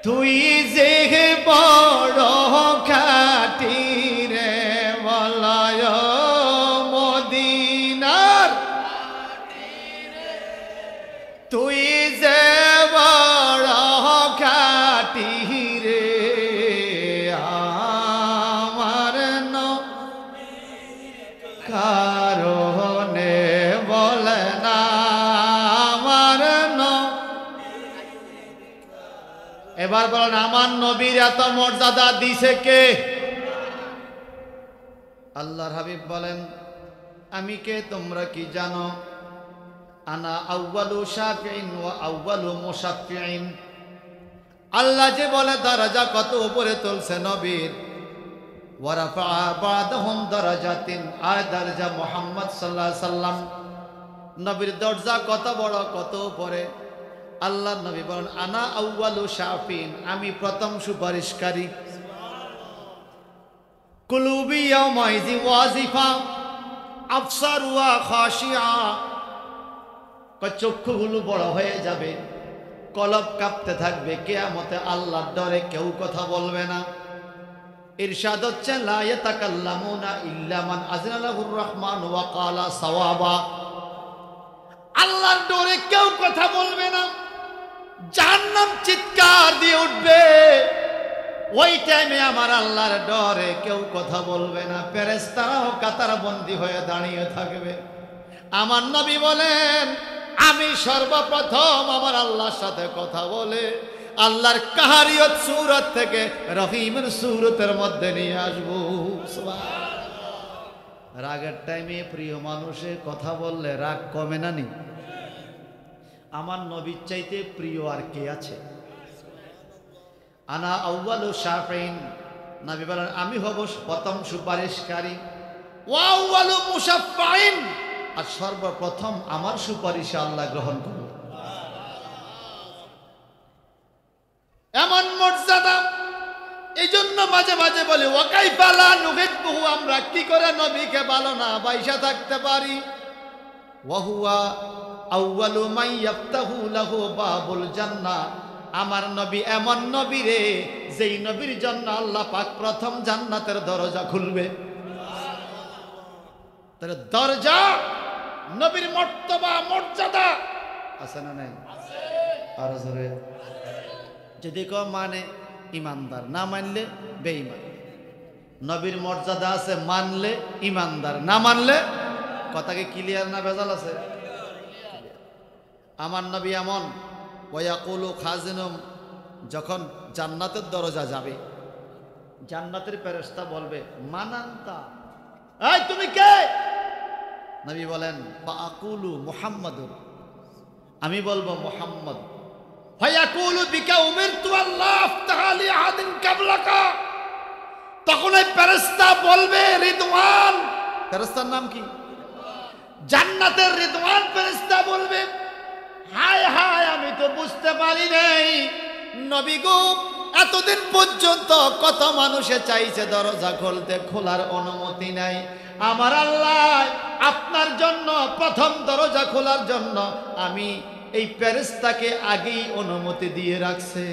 তুই যে বড় খাটি রে। বলয় মদিনার তুই যে বড় খাটি রে। আমার কারণে বলে না আমার এবার বলেন আমার নবীর এত মর্যাদা দিছে কে? আল্লাহর হাবিব বলেন আমি কে তোমরা কি জানো? আনা আউয়ালু শাফিঈন ওয়া আউয়ালু মুশাফফিঈন। আল্লাহ যে বলে দরজা কত উপরে তুলছে নবীর। ওয়া রাফা বা'দাহুম দারাজাতিন, আর দরজা মুহাম্মদ সাল্লাল্লাহু আলাইহি সাল্লাম নবীর দরজা কত বড় কত উপরে। আল্লাহ নবী বলেন আনা আউয়ালু শাফিঈন, আমি প্রথম সুপারিশকারী। কুলুবি ইয়াউমাইযি ওয়াজিফা আবসারুহা খাশিয়া, চক্ষুগুলো বড় হয়ে যাবে, কলব কাঁপতে থাকবে, কিয়ামতে আল্লাহর ডরে কেউ কথা বলবে না। ইরশাদ হচ্ছে লা ইয়াতাকাল্লামুনা ইল্লা মান আযিনা লাহুর রহমান ওয়া ক্বালা সাওয়াবা। আল্লাহর ডরে কেউ কথা বলবে না, জাহান্নাম চিৎকার দিয়ে উঠবে। ওই টাইমে আমার আল্লাহর ডরে কেউ কথা বলবে না, ফেরেশতারাও কাতারবন্দি হয়ে দাঁড়িয়ে থাকবে। আমার নবী বলেন, আমি সর্বপ্রথম আমার আল্লাহর সাথে কথা বলে আল্লাহর কাহারিয়ত সূরত থেকে রহিমের সূরতের মধ্যে নিয়ে আসবো। রাগের টাইমে প্রিয় মানুষে কথা বললে রাগ কমে না নি? আমার নবীর চাইতে প্রিয় আর কে আছে? আনা আউয়ালু শাফিন, নবী বলেন আমি হব প্রথম সুপারিশকারী। ওয়া আউয়ালু মুশাফফাইন, আর সর্বপ্রথম আমার সুপারিশ আল্লাহ গ্রহণ করবে। এমন মর্যাদা। এই জন্য মাঝে মাঝে বলে ওয়া কাইফা লা নুহিব্বুহু, আমরা কি করে নবীকে ভালো না বাইসা থাকতে পারি। ওয়া হুয়া আউয়ালু মান ইয়াফতাহু লাহু বাবুল জান্নাহ, আমার নবী এমন নবী রে যেই নবীর জন্য আল্লাহ পাক প্রথম জান্নাতের দরজা খুলবে। তার দরজা, নবীর মর্তবা মর্যাদা আছে না নাই? আর জোরে যদি কেউ মানে ইমানদার, না মানলে বেঈমান। নবীর মর্যাদা আছে, মানলে ইমানদার, না মানলে। কথাকে ক্লিয়ার না ভেজাল আছে? আমার নবী এমন ওয়াকুলু খাজিনুম, যখন জান্নাতের দরজা যাবে জান্নাতের ফেরেশতা বলবে মানান্তা, এই তুমি কে? নবী বলেন ফাআকুলু মুহাম্মাদুর, আমি বলবো মুহাম্মদ। ফায়াকুলু বিকা উমিরতু আল্লাহ আফতাহ লি আহাদিন কাবলাকা, তখন এই ফেরেশতা বলবে রিদওয়ান, ফেরেশতার নাম কি? জান্নাতের রিদওয়ান ফেরেশতা বলবে হায় হায় আমি তো বুঝতে পারি নাই নবী গো, এতদিন পর্যন্ত কত মানুষে চাইছে দরজা খুলতে, খোলার অনুমতি নাই। আমার আল্লাহ আপনার জন্য প্রথম দরজা খোলার জন্য আমি এই ফেরেশতাকে আগেই অনুমতি দিয়ে রাখছে।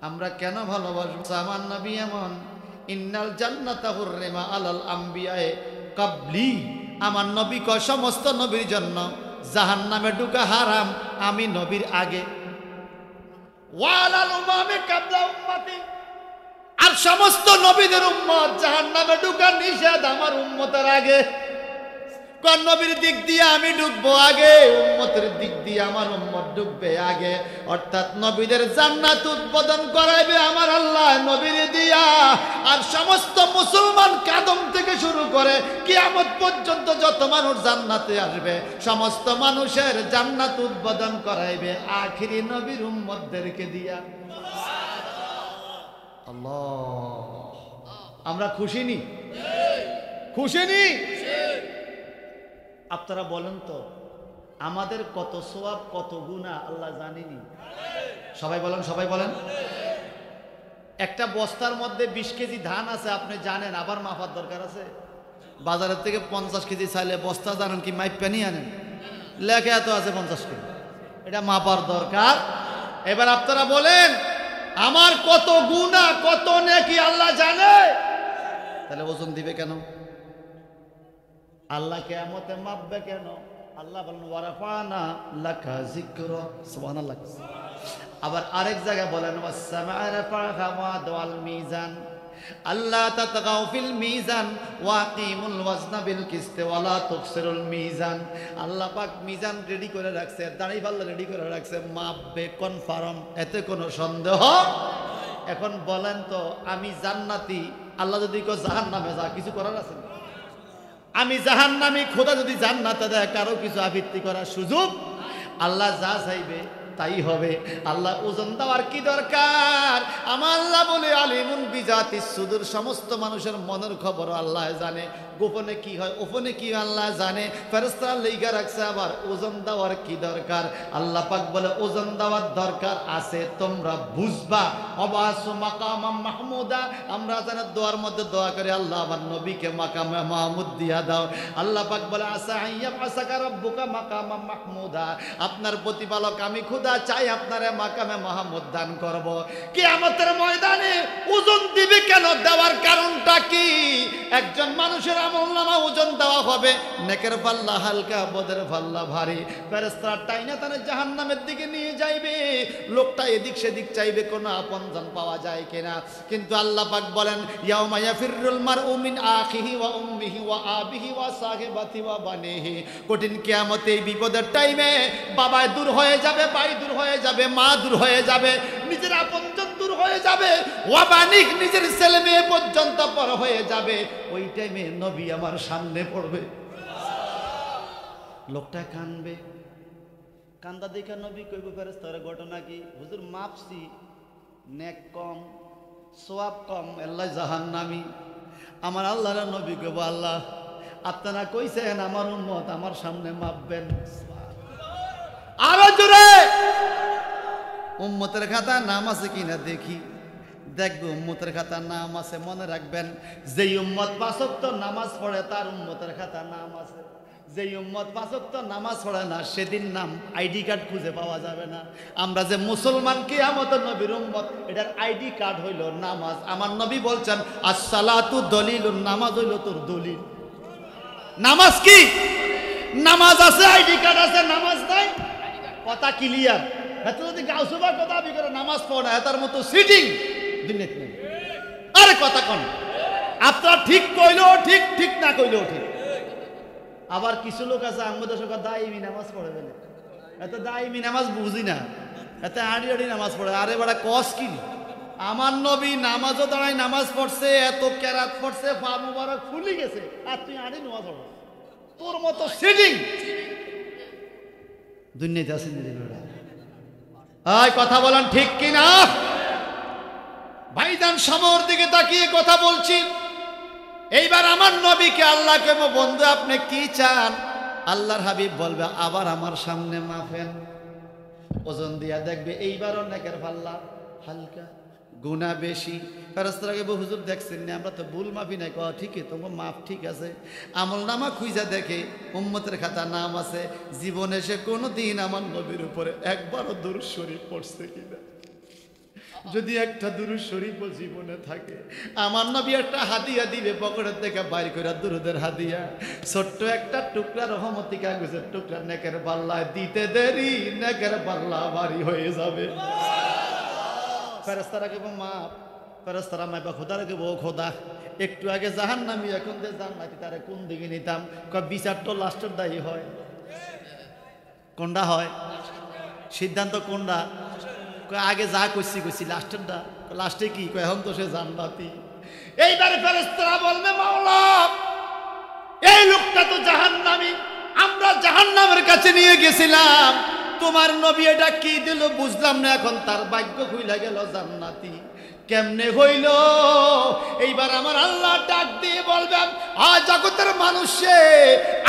আমরা কেন ভালোবাসবো? আমার নবী এমন, ইন্নাল জান্নাতা হুররিমা আলাল আম্বিয়ায়ে কাবলি, আমার নবী কয় সমস্ত নবীর জন্য জাহান্নামে ঢোকা হারাম আমি নবীর আগে। ওয়ালাল উমামে কাবলা উম্মতি, আর সমস্ত নবীদের উম্মত জাহান্নামে ঢোকা নিষেধ আমার উম্মতের আগে। কোন নবীর দিক দিয়ে আমি ঢুকবো আগে, উম্মতের দিক দিয়ে আমার উম্মত ঢুকবে আগে। অর্থাৎ নবীদের জান্নাত উদ্বোধন করাইবে আমার আল্লাহ নবীর দিয়া, আর সমস্ত মুসলমান কাদম থেকে শুরু করে কিয়ামত পর্যন্ত যত মানুষ জান্নাতে আসবে সমস্ত মানুষের জান্নাত উদ্বোধন করাইবে আখিরি নবীর উম্মতদেরকে দিয়া। আল্লাহ, আমরা খুশি নি? খুশি নি? আপনারা বলেন তো আমাদের কত সওয়াব কত গুনাহ আল্লাহ জানেনি? সবাই বলেন, সবাই বলেন। একটা বস্তার মধ্যে 20 কেজি ধান আছে, আপনি জানেন, আবার মাপার দরকার আছে? বাজারের থেকে 50 কেজি চাইলে বস্তা জানেন কি মাইপা নিয়ে আনেন? লেখা এত আছে 50 কেজি, এটা মাপার দরকার। এবার আপনারা বলেন আমার কত গুনাহ কত নেকি আল্লাহ জানে, তাহলে ওজন দিবে কেন? আল্লাহ কিয়ামতে মাপবে কেন? আল্লাহ বলেন ওয়ারাফানা লাকা যিকরা, সুবহানাল্লাহ। আবার আরেক জায়গায় বলেন ওয়াসসামা'a রাফা'হা ওয়াল মিজান আল্লাহ তাতগাউ ফিল মিজান ওয়াকিমুল ওয়াজনা বিল কিসতি ওয়ালা তুকসিরুল মিজান। আল্লাহ পাক মিজান রেডি করে রাখছে, দাঁড়ি পাল্লা রেডি করে রাখছে, মাপবে কনফার্ম, এতে কোনো সন্দেহ। এখন বলেন তো আমি জান্নাতি, আল্লাহ যদি কেউ জাহান্নামে যা কিছু করার আছে? আমি জাহান্নামী, খোদা যদি জান্নাতে দেয় কারো কিছু আবৃত্তি করার সুযোগ? আল্লাহ যা চাইবে তাই হবে। আল্লাহ ওজন দেওয়ার কি দরকার? আমার আল্লাহ বলে আলিমুন বিজাতিস সুদূর, সমস্ত মানুষের মনের খবর আল্লাহ জানে, গোপনে কি হয় ওপনে কি আল্লাহ জানে। ফেরেশতারা লেখা রাখছে, আবার ওজন দেওয়ার কি দরকার? আল্লাহ পাক বলে ওজন দেওয়ার দরকার আছে, তোমরা বুঝবা। অবাসু মাকামাম মাহমুদা, আমরা জানা দোয়ার মধ্যে দোয়া করে আল্লাহ আমার নবীকে মাকামে মাহমুদ দিয়া দাও। আল্লাহ পাক বলে আসা আইয়াব আসাকা রাব্বুকা মাকামাম মাহমুদা, আপনার প্রতিপালক আমি খোদা খোদা চাই আপনারে মাকামে মাহমুদ দান করব। কিয়ামতের ময়দানে ওজন দিবে কেন, দেওয়ার কারণটা কি? একজন মানুষের আমলনামা ওজন দেওয়া হবে, নেকের পাল্লা হালকা, বদের পাল্লা ভারী। ফেরেশতারা টাইনা তারে জাহান্নামের দিকে নিয়ে যাইবে। লোকটা এদিক সেদিক চাইবে কোনো আপনজন পাওয়া যায় কিনা, কিন্তু আল্লাহ পাক বলেন ইয়াউমা ইয়াফিরুল মারউ মিন আখিহি ওয়া উম্মিহি ওয়া আবিহি ওয়া সাহিবাতি ওয়া বানিহি। কঠিন কিয়ামতে এই বিপদের টাইমে বাবা দূর হয়ে যাবে, ভাই দূর হয়ে যাবে, মা দূর হয়ে যাবে, নিজের আপনজন দূর হয়ে যাবে, ওয়া বানিক নিজের ছেলে মেয়ে পর্যন্ত পর হয়ে যাবে। ওই টাইমে নবী আমার সামনে পড়বে, লোকটা কানবে। কান্দা দেখে নবী কইব ফেরেশতারা ঘটনা কি? হুজুর মাপছি, নেক কম, সওয়াব কম, আল্লাহ জাহান্নামী। আমার আল্লাহর নবী কইব আল্লাহ আপনারা কইছেন আমার উম্মত আমার সামনে মাপবেন। আরো জোরে উম্মতের খাতা নাম আছে কিনা দেখি। দেখবে উম্মতের খাতা নাম আছে, মনে রাখবেন যেই উম্মত ৫ ওয়াক্ত নামাজ পড়ে তার উম্মতের খাতা নাম আছে। যেই উম্মত ৫ ওয়াক্ত নামাজ পড়ে না সেদিন নাম আইডি কার্ড খুঁজে পাওয়া যাবে না। আমরা যে মুসলমান কিয়ামতের নবীর উম্মত, এটার আইডি কার্ড হইল নামাজ। আমার নবী বলছেন আসসালাতু দলিলুন, নামাজ হইল তোর দলিল। নামাজ কি? নামাজ আছে, আইডি কার্ড আছে, নামাজ নাই, কথা ক্লিয়ার। এত যদি গাউসুবার কথা আমি করে নামাজ পড়ে না, তার মতো সিটিং দুনিয়াতে নেই। আরে কথা কোন আপনারা ঠিক কইলেও ঠিক, ঠিক না কইলেও ঠিক। আবার কিছু লোক আছে আমাদের সঙ্গে দাইমি নামাজ পড়ে বলে, এত দাইমি নামাজ বুঝি না, এত আড়ি আড়ি নামাজ পড়ে। আরে বড় কস কি? আমার নবী নামাজও দাঁড়ায় নামাজ পড়ছে, এত কেরাত পড়ছে, পা মুবারক ফুলি গেছে, আর তুই আড়ি নামাজ পড়ো? তোর মতো সিটিং দুনিয়াতে আছে। কথা বলেন ঠিক কিনা? ভাইজান সময়ের দিকে তাকিয়ে কথা বলছি। এইবার আমার নবীকে আল্লাহ কইব বন্ধু আপনি কি চান? আল্লাহর হাবিব বলবে আবার আমার সামনে মাফেন। ওজন দিয়া দেখবে এইবারও নেকের পাল্লা হালকা, গুনাহ বেশি। ফেরেশতারা কইব হুজুর দেখছেন না আমরা তো ভুল মাফি নাই। কয় ঠিকই, তোমার মাফ ঠিক আছে। আমল নামা খুঁজা দেখে উম্মতের খাতা নাম আছে। জীবনে সে কোনোদিন আমার নবীর উপরে একবারও দুরূদ শরীফ পড়ছে কিনা। যদি একটা দুরূদ শরীফ জীবনে থাকে, আমার নবী একটা হাদিয়া দিবে, পকেটের থেকে বাইর করে দুরূদের হাদিয়া, ছোট্ট একটা টুকরা রহমতি কাগজের টুকরা, নেকের পাল্লা দিতে দেরি, নেকের পাল্লা ভারী হয়ে যাবে। ফেরেশতারা কেবল মাপ, ফেরেশতারা মাইবা খোদারে কেব ও খোদা একটু আগে জাহান্নামী, এখন যে জান্নাতি তারে কোন দিকে নিতাম? কয় বিচার তো লাস্টের দায়ী হয়। কোনটা হয়? সিদ্ধান্ত কোনটা? আগে যা কইছি কইছি, লাস্টেরটা লাস্টে কি কয় এখন তো সে জান্নাতি। এইবারে ফেরেশতারা বলবে মাওলা এই লোকটা তো জাহান্নামী, আমরা জাহান্নামের কাছে নিয়ে গেছিলাম, তোমার নবী এটা কি দিল বুঝলাম না, এখন তার ভাগ্য খুইলা গেল জান্নাতি। কেমনে হইল? এইবার আমার আল্লাহ ডাক দিয়ে বলবেন জগতের মানুষে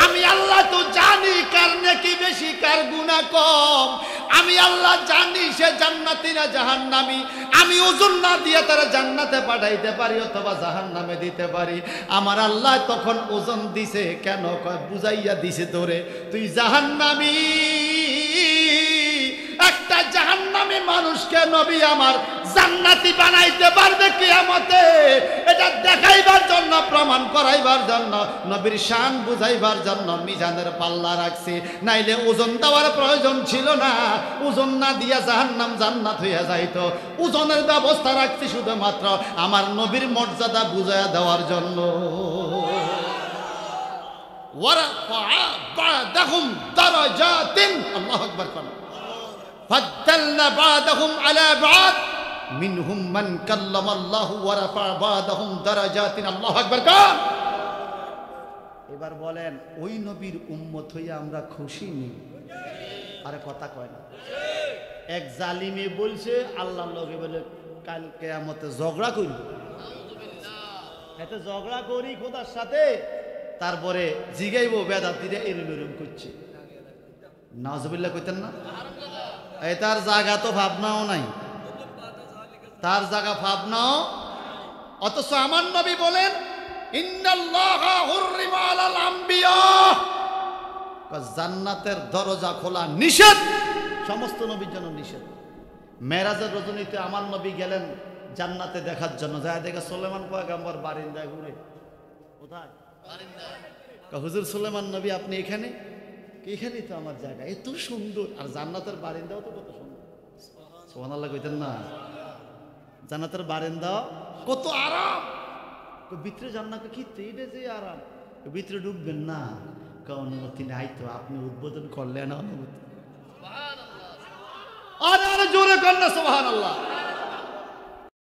আমি আল্লাহ তো জানি কার নেকি বেশি কার গুনাহ কম। আমি আল্লাহ জানি সে জান্নাতি না জাহান্নামী। আমি ওজন না দিয়ে তারা জান্নাতে পাঠাইতে পারি অথবা জাহান্নামে দিতে পারি। আমার আল্লাহ তখন ওজন দিছে কেন? কয় বুঝাইয়া দিছে তোরে তুই জাহান্নামী। একটা জাহান্নামী মানুষকে নবী আমার জান্নাতি বানাইতে পারবে কিয়ামতে। এটা দেখাইবার জন্য, প্রমাণ করাইবার জন্য, নবীর শান বুঝাইবার জন্য মিজানের পাল্লা রাখছি, নাইলে ওজন দেওয়ার প্রয়োজন ছিল না। ওজন না দিয়া জাহান্নাম জান্নাত হইয়া যাইতো। ওজনের ব্যবস্থা রাখছি শুধুমাত্র আমার নবীর মর্যাদা বুঝাইয়া দেওয়ার জন্য। ওয়ারাফা বা'দাহুম দারাজাতিন, আল্লাহু আকবার। ফাদ্দালনা বা'দাহুম আলা বা'দ মিনহুম মান কাল্লামাল্লাহু ওয়া রাফা বা'দাহুম দারাজাতিন, আল্লাহু আকবার। এবার বলেন ওই নবীর উম্মত হইয়া আমরা খুশি নেই? আরে কথা কয় না। এক জালিমে বলছে আল্লাহর লগে বলে কাল কিয়ামতে ঝগড়া করি, এতে ঝগড়া করি খোদার সাথে, তারপরে জিগাইব বেদাতিরা এরম করছে। নাউজুবিল্লাহ কইতেন না? এই তার জায়গা তো ভাবনাও নাই, তার জায়গা ভাবনাও। অথচ আমার নবী বলেন ইন্নাল্লাহা হুররিমা আলাল আম্বিয়া, জান্নাতের দরজা খোলা নিষেধ সমস্ত নবীর জন্য নিষেধ। মেরাজের রজনীতে আমার নবী গেলেন জান্নাতে দেখার জন্য, যায় দেখে সুলাইমান পয়গম্বর বারিন্দায় ঘুরে। কোথায়? হুজুর সুলাইমান নবী আপনি এখানে? এখানেই তো আমার জায়গা, এত সুন্দর। আর জান্নাতের বারিন্দাও তো কত সুন্দর, সুবহানাল্লাহ কইতেন না? জান্নাতের বারিন্দা কত আরাম। ভিতরে জান্নাতে কি এইটা যে আরাম, ভিতরে ঢুকবেন না, অনুমতি নাই তো, আপনি উদ্বোধন করলেন অনুমতি। আরে আরে জোরে কর না সুবহানাল্লাহ।